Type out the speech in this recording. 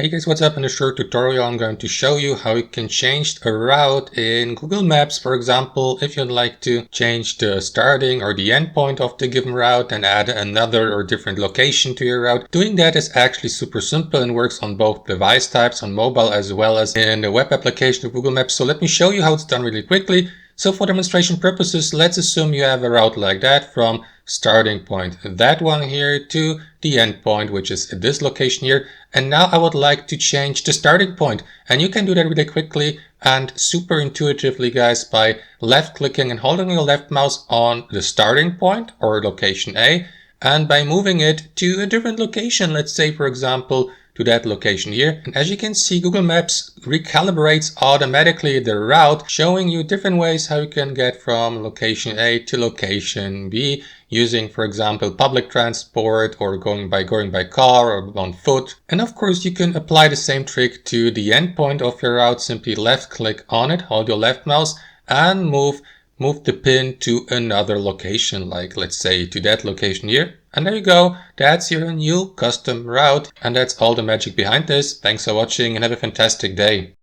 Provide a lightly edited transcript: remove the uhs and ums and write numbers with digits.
Hey guys, what's up? In this short tutorial I'm going to show you how you can change a route in Google Maps. For example, if you'd like to change the starting or the end point of the given route and add another or different location to your route. Doing that is actually super simple and works on both device types, on mobile as well as in the web application of Google Maps. So let me show you how it's done really quickly. So for demonstration purposes, let's assume you have a route like that from starting point, that one here, to the end point, which is this location here. And now I would like to change the starting point. And you can do that really quickly and super intuitively, guys, by left clicking and holding your left mouse on the starting point or location A, and by moving it to a different location. Let's say, for example, to that location here. And as you can see, Google Maps recalibrates automatically the route, showing you different ways how you can get from location A to location B using, for example, public transport or going by car or on foot. And of course, you can apply the same trick to the end point of your route. Simply left click on it, hold your left mouse and move the pin to another location, like let's say to that location here. And there you go, that's your new custom route. And that's all the magic behind this. Thanks for watching and have a fantastic day.